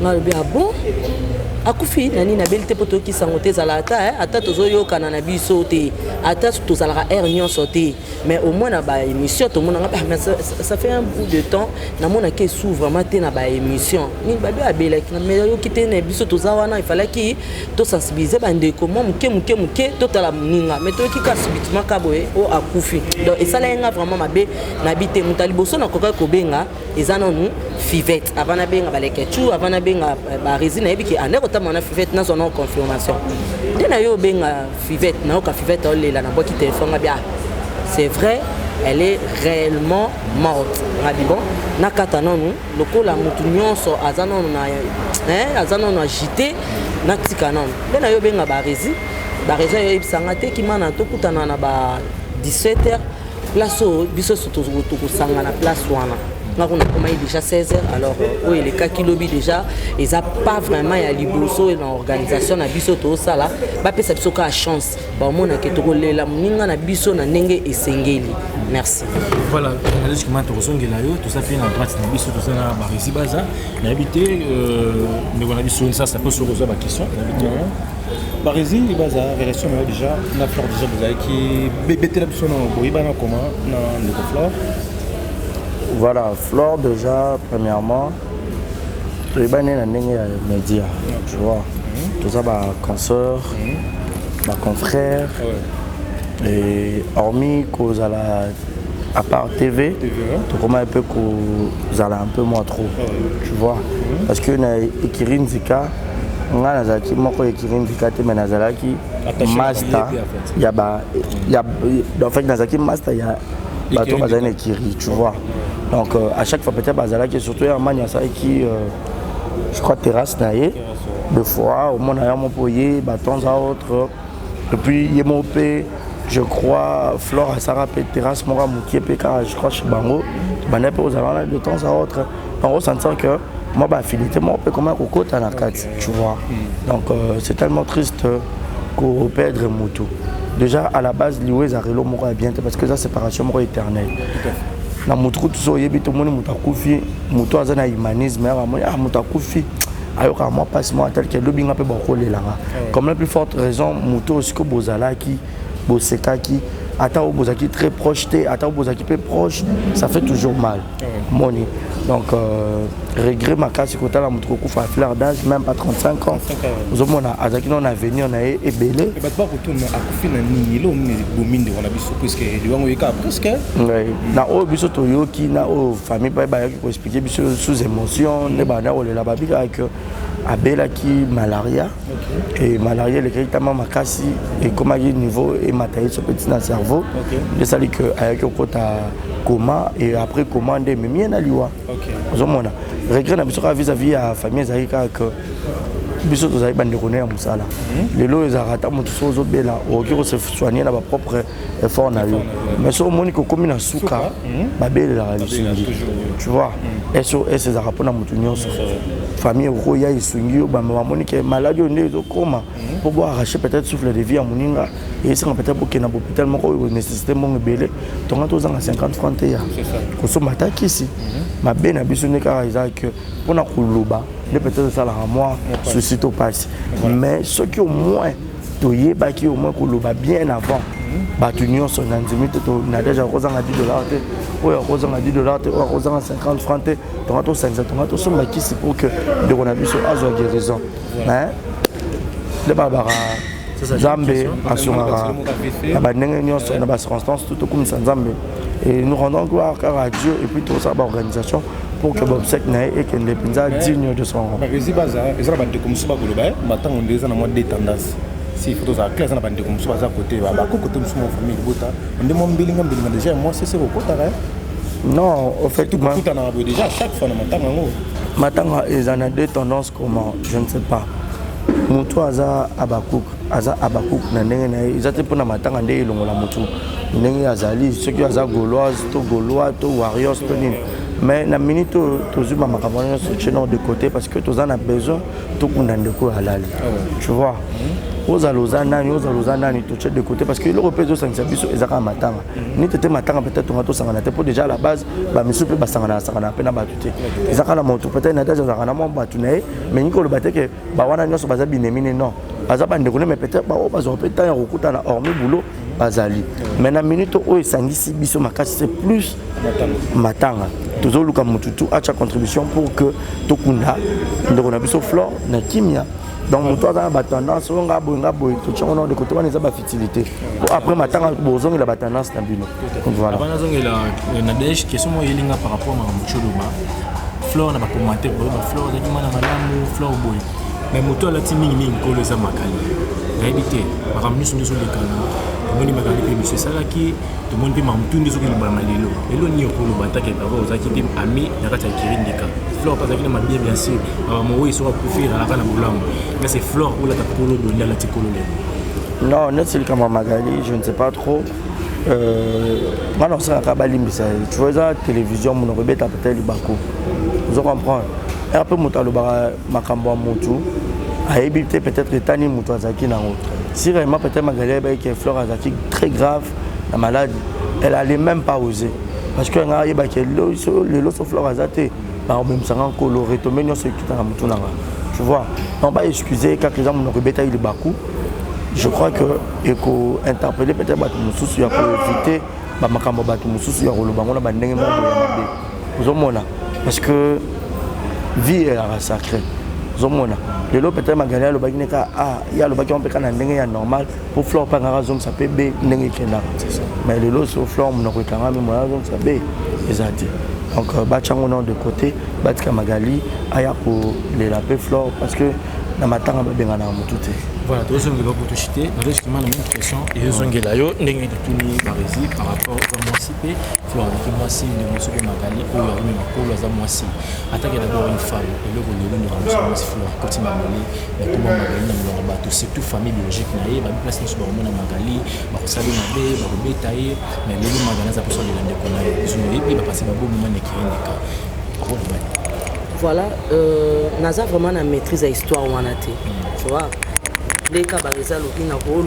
S12: na bia bon akufi nani na abilité poto ki sangote zalata ata tozoyoka na biso te ata tozalaka nyonso te mais au moins na ba émission to mona mais ça fait un bout de temps na mona ke sou vraiment te na ba émission ni ba bia belaki na mais yo kité na biso tozawana il fallait ki to sensibiliser ba ndeko mo muke to tala ninga mais to ki ka subitement ka boye o akufi donc et ça là vraiment mabe na bité mutali boso na koka ko benga ezana nu Fivette avant na benga balekechu avant na benga ba résine ebiki aneko mon Fivette na son confirmation dena yo benga Fivette na ka Fivette olela na boki téléphone bien c'est vrai elle est réellement morte ngadi bon na kata nonu lokola mutu nyonso azana na azana na agité na tika nonu dena yo benga ba rési yo ibsanga te kimana to kutana na ba 17h place biso soto ko sanga na place wana. On a déjà 16h, alors oui, les cas qui lobby déjà, ils n'ont pas vraiment à liboso et l'organisation à bisoto ça là, bah peut être ça chance. Bah mon a keto la muninga na biso na nenge et sengeli. Merci.
S11: Voilà, on a dit que maintenant tout ça fait na droite na biso tout ça na barisi baza, na habité mais on a dit sur ça peut se poser ma question.
S13: Barisi baza relation déjà na Flore déjà vous avez qui bébé la biso na boyiba na comment na ndeko Flore.
S7: Voilà, Flore déjà, premièrement, tu es banné dans les médias, tu vois. Tout ça, ma consoeur, ma confrère, et hormis qu'aux à part TV, tu commences un peu qu'aux un peu moins trop, tu vois. Parce que Ekirin Zika, on a Nazaki, moi quand Ekirin Zika, mais Nazalaki, Master, il y a en fait Nazaki Master, il y a bateau Bazane Ekiri, tu vois. Donc à chaque fois peut-être Bazala qui est surtout en Mania ça qui je crois terrasse naïe deux fois au moins mon poyer de temps à autre et puis Yemopé je crois Flore à Sarapé terrasse Mora Moukié PK je crois chez Bango Bané aux allant de temps à autre en ressentant que moi bah fidélité moi on peut comme un coco à la carte tu vois donc c'est tellement triste qu'on perdre Moutou déjà à la base Louis Arelo Mora bien parce que ça séparation Mora éternelle na mutu so yebi to moni mutakufi mutu azana humanisme ya moni mutakufi ayoka moi passe moi tel que lobinga pe bokolela comme la plus forte raison mutu aussi ko bozalaki bosekaki ata bozaki très proche te ata bozaki peu proche ça fait toujours mal moni Donc, regret ma casse côté la moto à fleur d'âge, même pas 35 ans. Nous avons un avenir, on a ébélé.
S13: Et pas retourner à Koufina ni l'homme ni Bominde, on a vu presque, il doit envoyer presque.
S7: Na o biso toyoki na o famille ba ba qui expliquer biso sous émotion, ne ba na o la babi avec abela qui malaria et malaria le carrément makasi et comme à niveau et matériel sur petit dans cerveau. De ça dit que avec au côté coma et après commande mais bien na liwa. OK. Ozomona. Regret na biso vis-à-vis à famille zaika que biso tozali bande connaît à musala. Les lois ezarata moto sozo bela o qui se soigner na ba propre effort na yo. Mais so moni ko komi na suka ba bela la tu vois. SOS ezarapa na moto nyonso. Famille roya isungi ba moni que maladie on est koma pour boire arracher peut-être souffle de vie à moninga et ça peut-être pour que na hôpital moko nécessité mon belé tonga tozanga 50 francs ya. Ko so mataki ici. Ma bena biso ne ka que pour na kuluba ne peut-être ça la moi ceci to passe mais ce qui au moins toyé ba qui au moins kuluba bien avant ba tunion son andimi to na déjà kozanga $10 ou kozanga $10 ou kozanga 50 francs tonga to 500 tonga to so maki c'est pour que de on a biso azo guérison hein le barbara Zambé assurera la bandenge nyonso na ba circonstance tout comme ça Zambé et nous rendons gloire à Dieu et puis tout ça ba organisation pour que Bob Sek n'ait et que les Pinza digne de son rang.
S13: Mais baza ils ont bandé comme ça goloba maintenant on les a na mode de tendance si photos à classe na bandé comme ça à côté ba côté de mon famille bota on demande bilinga déjà moi c'est au côté
S7: non au fait
S13: tout tout en a déjà chaque fois
S7: maintenant ils en a deux tendances comment je ne sais pas mutu aza abakuk na ndenge na ils étaient pour na matanga ndenge longola mutu ndenge azali ceux qui aza gauloise to gaulois to warriors to nini mais na minute tozuma makamano soutien de côté parce que tous en a besoin to kundande ko halali tu vois aux alozanani tout de côté parce que l'Europe de Saint Sabiso ezaka matanga ni tete matanga peut-être on a tout sangana pour déjà à la base ba misupe ba sangana pena batute ezaka la moto peut-être na déjà zakana mo batune mais ni ko le baté que ba wana nyoso baza binemine non baza bande ko mais peut-être ba o bazo peut-être ya rokuta na hormis boulot bazali mais na minute o esangisi biso makasi c'est plus matanga tozoluka mututu acha contribution pour que tokunda ndeko na biso flore na kimia. Donc, toi, dans la tendance, on a de côté, on a une fertilité. Après, maintenant, on a la tendance. Voilà.
S11: Avant, on a Nadège qui sont par rapport à Moucholoma. Flore n'a pas commenté pour Flore, il y a Flore boy. Mais moto la timing ni ngolo za makali. Réalité, par exemple, nous sommes des canards. Tout le monde m'a dit monsieur Salaki, tout le monde m'a dit que nous sommes malilo. Lelo ni okolo batake baba ozaki dem ami na kata kirindika. Flore pas avec ma bien sûr. Moi ils sont profiter à la kana boulam. Mais c'est Flore ou la takolo de la tikolo.
S7: Non, net c'est comme Magali, je ne sais pas trop. Maintenant ça kabali mbisa. Tu vois la télévision mon rebeta peut-être bako. Vous comprenez? Et après mon talo ba makambo motu. A éviter peut-être tani motu azaki na autre. Si vraiment peut-être Magali qui est Flore azaki très grave la maladie, elle allait même pas oser parce que nga yeba que le loso Flore azate par même ça encore retomber non ce qui dans motu na. Tu vois? On va excuser quand les gens mon rebeta il bakou. Je crois que eko interpeller peut-être batu mususu ya ko éviter ba makambo batu mususu ya roloba ngona ba ndenge mo mabe. Ozomona parce que vie est sacrée. Zomona. Le lot peut-être Magalia le bagine ka ya le bagine on peut kana ndenge ya normal pour Flore pas ngara zom ça peut be ndenge kenda. Mais le lot sur Flore mon ko kanga mi moi zom ça be ezati. Donc bachango non de côté batka Magali aya pour les laper Flore parce que na matanga ba benga na mutute.
S11: Voilà, tous les gens pour te chuter, dans justement la même question, et ils ont gagné là, n'engagez tout ni barisi par rapport à moi si peu, Flore avec moi si de monsieur Magali ou même pour les moi si. Attaquer d'abord une femme et le rôle de monsieur Flore quand il m'a donné, mais comment Magali n'a pas tout c'est toute famille biologique naïe, va place sur le monde Magali, va saluer Mabé, va bétailler, mais le Magali ça pour ça de l'indépendance. Ils ont dit va passer un bon moment de
S12: voilà, Naza vraiment la maîtrise à l'histoire où on a été, tu vois. Les cas par exemple, on a au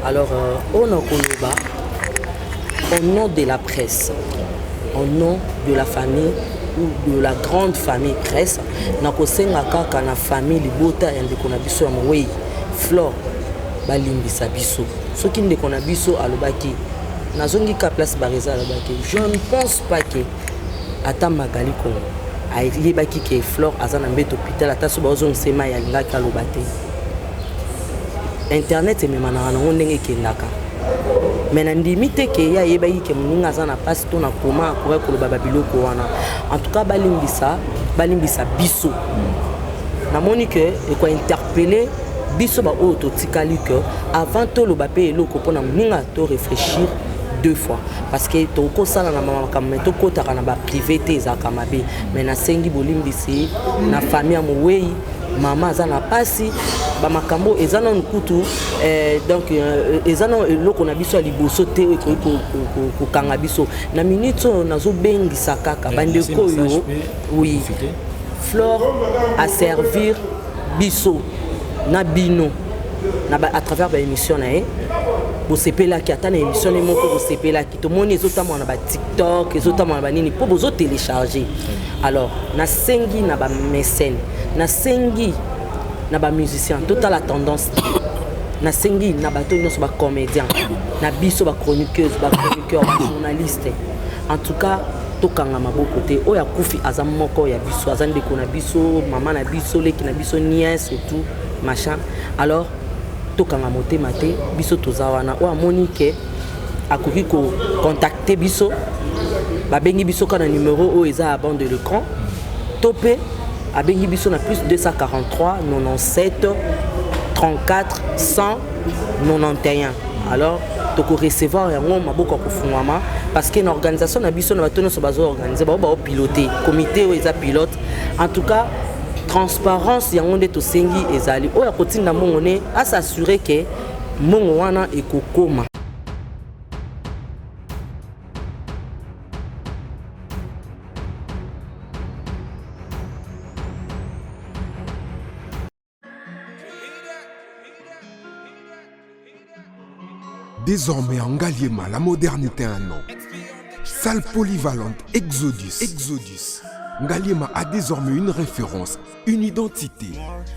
S12: alors on a au nom de la presse, au nom de la famille ou de la grande famille presse, on a la famille libota et on a biso amoué Flore balimbi sabiso. Ce qui ne qu'on a biso à l'obaki, n'a zongi ka place barisa à l'obaki. Je ne pense pas que ata magali kongo ayebaki ke Flore aza na mbeto hôpital ata so bazongisema yalingaki aloba te internet ememanaka nango ndenge ekendaka me nandimi te ke ye ayebaki ke moninga aza na mpasi to na koma akoki koloba babiloko wana en tout cas balimbisa biso namoni ke ekointerpele biso baoyo totikali ke avant toloba mpe eloko mpona moninga to réfléchir 2 fois parce que tokosala na makambo me tokotaka na baprivé te ezalaka mabe me nasengi bolimbisi na famille ya mowei mama aza na pasi bamakambo eza nanu kutu donc eza na eloko na biso ya liboso te ekoki kokanga biso na minute oyo nazobengisa kaka bandeko oyo oui Flore a servir biso na bino à travers l'émission na bosepelaki ata na émission ne moko bosepelaki tomoni ezotamwana ba TikTok ezotamwana ba nini po bozo télécharger alors nasengi na ba mécène nasengi na ba musicien total la tendance nasengi na bato nyonso ba comédien na biso ba chroniqueuse ba chroniqueur ba journaliste en tout cas tokanga maboko te oya kufi aza moko ya biso aza ndeko na biso mama na biso leki na biso nièce et tout machin alors tokanga motema te biso toza wana o amoni ke akoki ko contacter biso babengi biso kana numéro o eza à bande de l'écran topé abengi biso na plus 243 97 34 191 alors toko recevoir yango maboko ko fungwama parce que une organisation na biso na bato nyonso bazo organiser ba piloter comité o eza pilote en tout cas transparence yango nde tosengi ezali oyo akotinda mbongo ne asasure ke mbongo wana ekokoma
S6: Désormais en Ngaliema, la modernité a un nom. Salle polyvalente Exodus. Ngaliema a désormais une référence, une identité.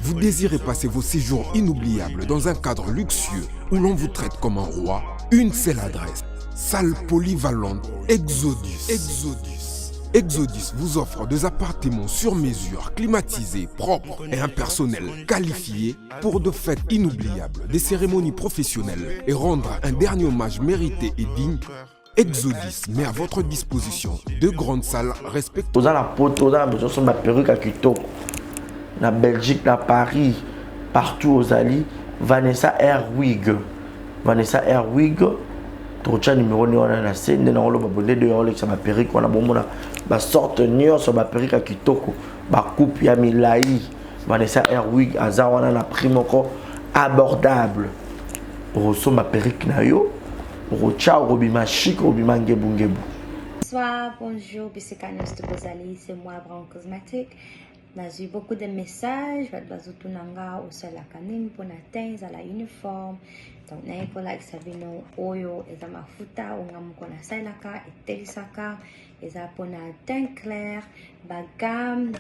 S6: Vous désirez passer vos séjours inoubliables dans un cadre luxueux où l'on vous traite comme un roi? Une seule adresse. Salle polyvalente Exodus. Exodus vous offre des appartements sur mesure, climatisés, propres et un personnel qualifié pour de fêtes inoubliables, des cérémonies professionnelles et rendre un dernier hommage mérité et digne. Exodus met à votre disposition deux grandes salles respectueuses.
S7: Dans la poto, dans la perruque à Kitoko, na Belgique, na Paris, partout aux alliés, Vanessa Airwig. Tocha numéro ni wana na scène na oloba bonde de Rolex ma perruque wana bomona ba sorte nion sur ma perruque à Kitoko ba coupe ya milai Vanessa Airwig aza wana na prix moko abordable pour ma perruque na yo pour ciao robima chic robima ngebu.
S8: Bonsoir, bonjour, Bissekanos de Bozali, c'est moi Brown Cosmétique. J'ai eu beaucoup de messages, bazutunanga au sol la canine pour atteindre à la uniforme. Donc, na école avec Savino Oyo, et ma futa, on a mon salaka et telisaka, et ça pour teint clair, gamme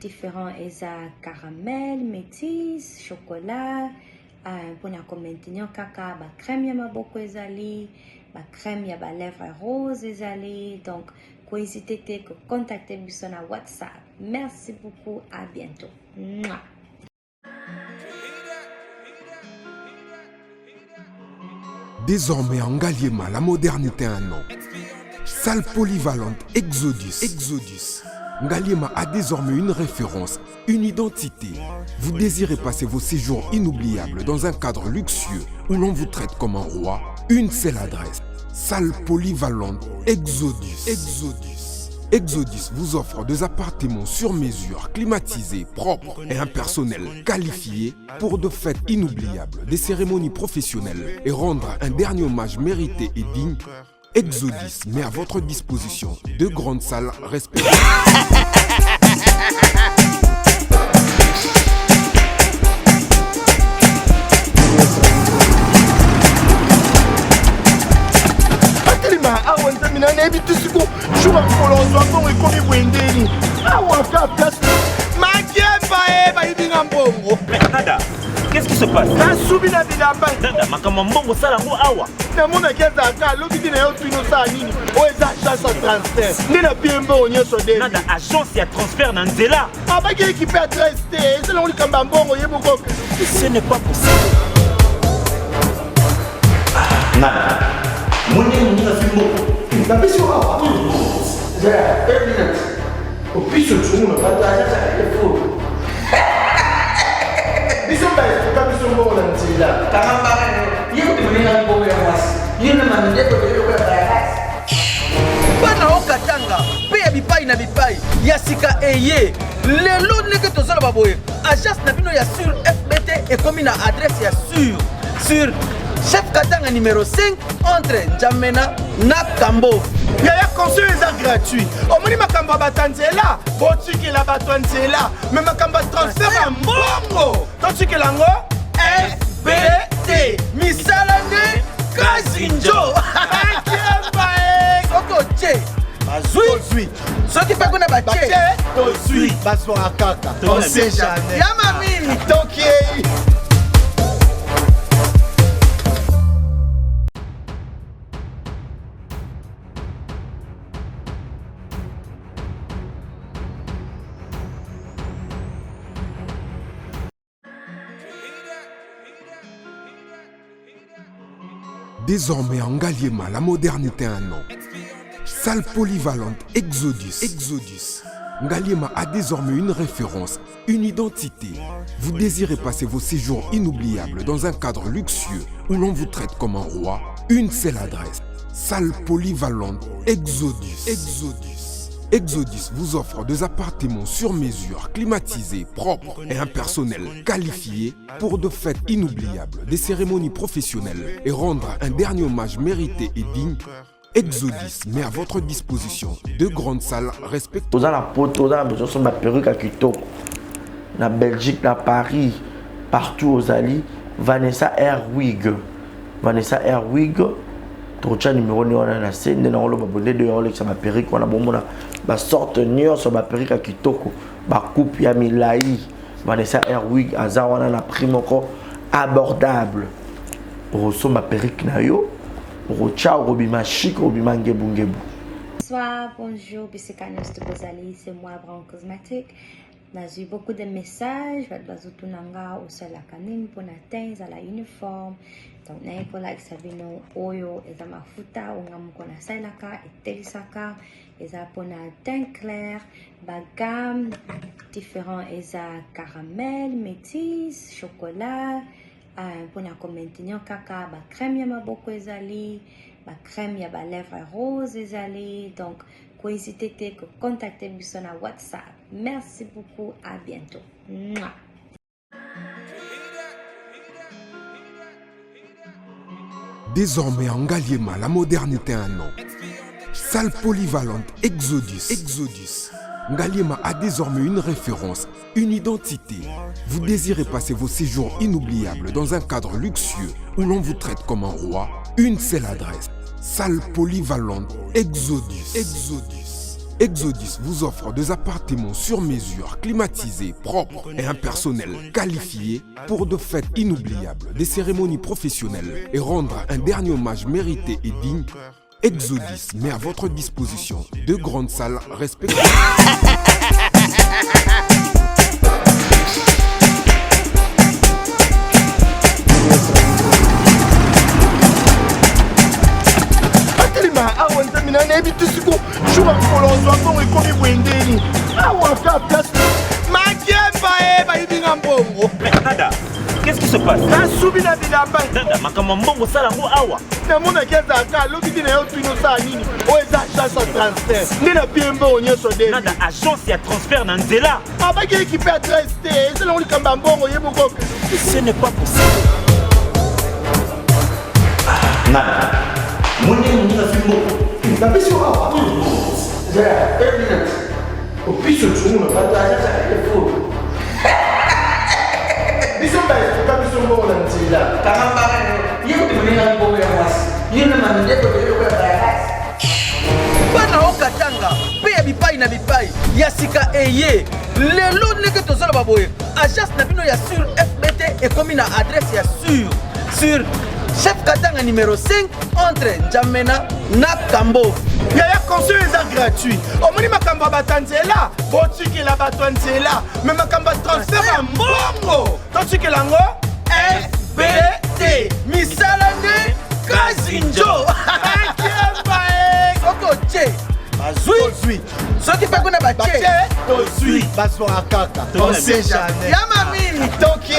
S8: différent, et ça caramel, métis, chocolat, pour na maintenir caca, crème yama beaucoup ezali, crème yaba lèvres rose ezali, donc quoi hésiter que contacter sur na WhatsApp. Merci beaucoup, à bientôt. Mouah.
S6: Désormais en Ngaliema, la modernité a un nom. Salle polyvalente Exodus. Ngaliema a désormais une référence, une identité. Vous désirez passer vos séjours inoubliables dans un cadre luxueux où l'on vous traite comme un roi? Une seule adresse. Salle polyvalente Exodus. Exodus vous offre des appartements sur mesure, climatisés, propres et un personnel qualifié pour de fêtes inoubliables, des cérémonies professionnelles et rendre un dernier hommage mérité et digne. Exodus met à votre disposition deux grandes salles respectives.
S17: awa nzamina nayebi tisiko jour akolozwa mbongo ekomi bwendeni awa ka place makemba bayibinga mbongo.
S9: Mais Nada, qu'est-ce qui qui se passe?
S17: Nasubi na bilamba.
S9: Nada makambo mbongo sala ngo awa.
S17: Na mona keza ka lobi na yo twino sa nini? O eza agence ya transfert. Ndina biembo onyoso de.
S9: Nada agence ya transfert na nzela.
S17: Abaki équipe adresse te. C'est là on likamba mbongo yeboko.
S9: Ce n'est pas possible.
S7: Nada. Mwenye na fimbo.
S17: Na biso awa. Ja, 1 minute. O piso tsumu na pata ja telefone. Biso ba ka biso mbongo na nzela.
S10: Kangamba yebo timulina mbongo ya mwasi. Yena mandeko de yo ya bana okatanga pe ya bipai na bipai ya sika eye lelo ndenge tozala baboye agence na bino ya sur FBT ekomi na adresse ya sur chef katanga numéro 5 entre Njamena na Kambo.
S17: Yaya conseil eza gratuit. Omoni makambo ya batanzela botikela bato nzela me makambo ya transfert ya mbongo totikela yango FBT
S10: misala nde kazinjo soko che bazwi soki mpe kuna bache
S17: tozwi bazwaka kaka on sait jamais
S10: ya mami
S17: tokei.
S6: Désormais en Ngaliema, la modernité a un nom. Salle polyvalente Exodus. Ngaliema a désormais une référence, une identité. Vous désirez passer vos séjours inoubliables dans un cadre luxueux où l'on vous traite comme un roi? Une seule adresse. Salle polyvalente Exodus. Exodus vous offre des appartements sur mesure, climatisés, propres et un personnel qualifié pour de fêtes inoubliables, des cérémonies professionnelles et rendre un dernier hommage mérité et digne. Exodus met à votre disposition 2 grandes salles respectueuses.
S7: Dans la poto, dans la perruque à Kitoko, na Belgique, na Paris, partout aux alliés, Vanessa Airwig. Trocha numéro ni wana na scène na olo babonde de olo ça ma perruque wana bomona ba sorte nion sur ma perruque à Kitoko ba coupe ya milai Vanessa Airwig aza wana na prix moko abordable roso ma perruque na yo rocha robima chic robima ngebu.
S8: Bonsoir, bonjour, Bissekanos de Bozali, c'est moi, Brown Cosmétique. J'ai eu beaucoup de messages, Bazutunanga, au sol la canine, pour atteindre à la uniforme. Donc, n'a pas like Sabino, Oyo, et ma futa, ou n'a pas salaka, et telisaka, et ça pour teint clair, gamme différent, et ça caramel, métis, chocolat, pour na maintenir caca, crème yama beaucoup ezali, crème yaba lèvres rose ezali, donc, n'hésitez pas à contacter sur WhatsApp. Merci beaucoup, à bientôt. Mouah.
S6: Désormais en Ngaliema, la modernité a un nom. Salle polyvalente Exodus. Ngaliema a désormais une référence, une identité. Vous désirez passer vos séjours inoubliables dans un cadre luxueux où l'on vous traite comme un roi? Une seule adresse. Salle polyvalente Exodus. Exodus vous offre des appartements sur mesure, climatisés, propres et un personnel qualifié pour de fêtes inoubliables, des cérémonies professionnelles et rendre un dernier hommage mérité et digne. Exodus met à votre disposition 2 grandes salles respectueuses.
S9: Nada, qu'est-ce qui se passe?
S17: Nasubi na bilamba.
S9: Nada makambo mbongo sala ngo awa.
S17: Na mona keza ka lobi na yo twino sa nini? O eza agence ya transfert. Ndina biembo onyoso de.
S9: Nada agence ya transfert na nzela.
S17: Abaki équipe adresse te. C'est là on likamba mbongo yeboko.
S9: Ce n'est pas possible.
S7: Nada. Mwenye na fimbo.
S17: Na biso awa. Ja, 1 minute. O piso tsumu na pata ja telefone. Biso ba ka biso mbongo na nzela.
S10: Kangamba yebo timulina mbongo ya mwasi. Yena mandeko de yo ya bana okatanga pe ya bipai na bipai ya sika eye lelo ndenge tozala baboye agence na bino ya sur FBT et comme une adresse sur chef Katanga numéro 5 entre N'Djamena na Kambo.
S17: Yaya conseil est gratuit. Omoni makamba batanzela, botiki la batanzela, mais makamba transfert à mbongo. Totiki lango FBT. Misalane Kazinjo.
S10: Soko che. Bazui. Soki pa kuna bache.
S17: Tozui. Baswa kaka.
S10: On sait jamais. Yamami.
S17: Toki.